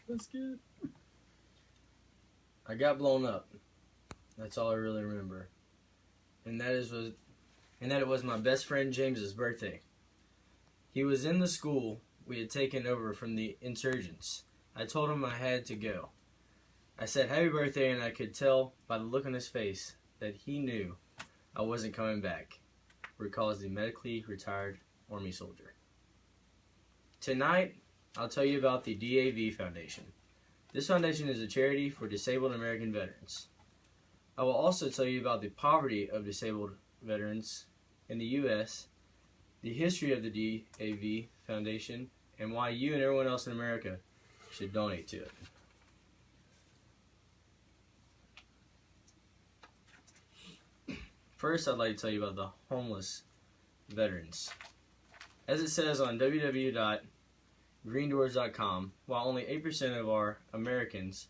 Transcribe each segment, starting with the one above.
That's good. I got blown up. That's all I really remember. And that it was my best friend James's birthday. He was in the school we had taken over from the insurgents. I told him I had to go. I said happy birthday, and I could tell by the look on his face that he knew I wasn't coming back, recalls the medically retired Army soldier. Tonight, I'll tell you about the DAV Foundation. This foundation is a charity for disabled American veterans. I will also tell you about the poverty of disabled veterans in the U.S., the history of the DAV Foundation, and why you and everyone else in America should donate to it. First, I'd like to tell you about the homeless veterans. As it says on www.greendoors.com, while only 8% of our Americans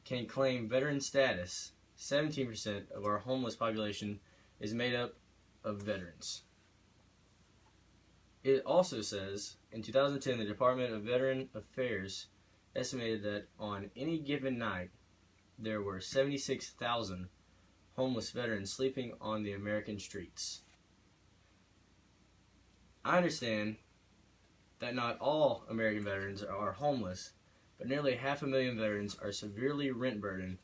can claim veteran status, 17% of our homeless population is made up of veterans. It also says, in 2010, the Department of Veteran Affairs estimated that on any given night, there were 76,000 homeless veterans sleeping on the American streets. I understand that not all American veterans are homeless, but nearly 500,000 veterans are severely rent burdened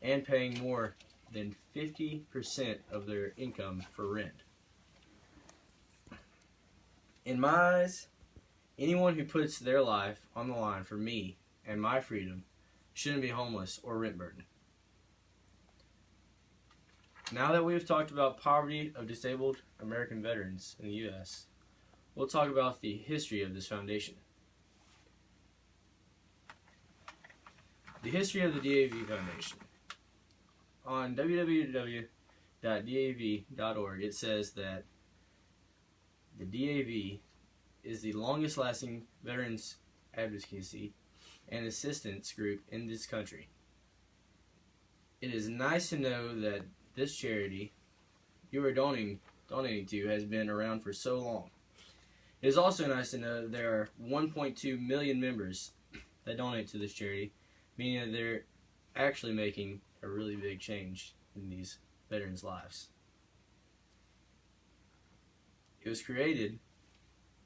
and paying more than 50% of their income for rent. In my eyes, anyone who puts their life on the line for me and my freedom shouldn't be homeless or rent burdened. Now that we have talked about poverty of disabled American veterans in the U.S., we'll talk about the history of this foundation. The history of the DAV Foundation. On www.dav.org, it says that the DAV is the longest lasting veterans advocacy and assistance group in this country. It is nice to know that this charity you are donating to has been around for so long. It is also nice to know that there are 1.2 million members that donate to this charity, meaning that they're actually making a really big change in these veterans' lives. It was created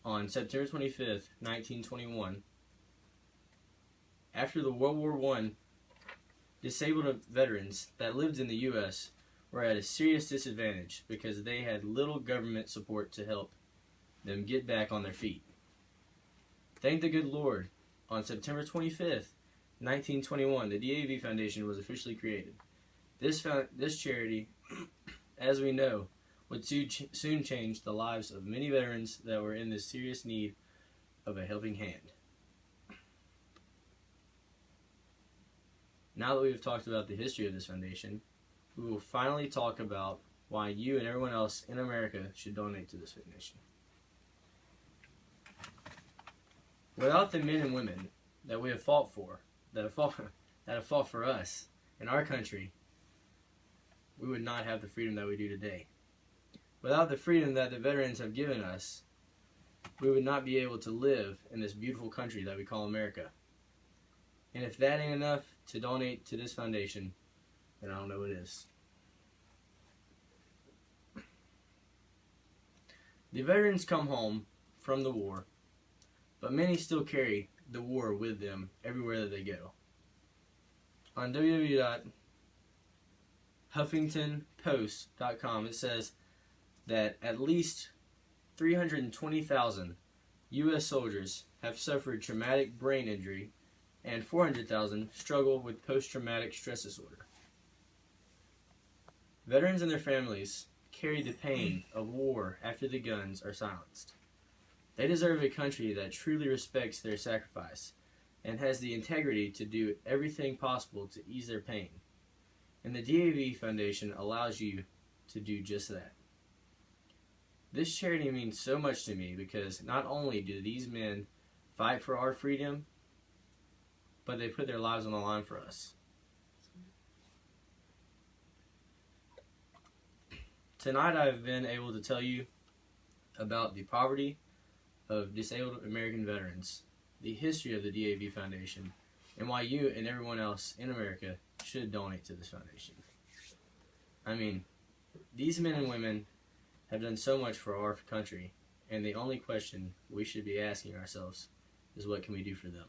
on September 25th, 1921. After the World War I, disabled veterans that lived in the U.S. were at a serious disadvantage because they had little government support to help them get back on their feet. Thank the good Lord, on September 25th, 1921, the DAV Foundation was officially created. This charity, as we know, would soon change the lives of many veterans that were in this serious need of a helping hand. Now that we've talked about the history of this foundation, we will finally talk about why you and everyone else in America should donate to this foundation. Without the men and women that we have fought for, that have fought for us in our country, we would not have the freedom that we do today. Without the freedom that the veterans have given us, we would not be able to live in this beautiful country that we call America. And if that ain't enough to donate to this foundation, then I don't know what is. The veterans come home from the war, but many still carry the war with them everywhere that they go. On www.huffingtonpost.com, it says that at least 320,000 U.S. soldiers have suffered traumatic brain injury and 400,000 struggle with post-traumatic stress disorder. Veterans and their families carry the pain of war after the guns are silenced. They deserve a country that truly respects their sacrifice and has the integrity to do everything possible to ease their pain. And the DAV Foundation allows you to do just that. This charity means so much to me because not only do these men fight for our freedom, but they put their lives on the line for us. Tonight I've been able to tell you about the poverty of disabled American veterans, the history of the DAV Foundation, and why you and everyone else in America should donate to this foundation. I mean, these men and women have done so much for our country, and the only question we should be asking ourselves is what can we do for them?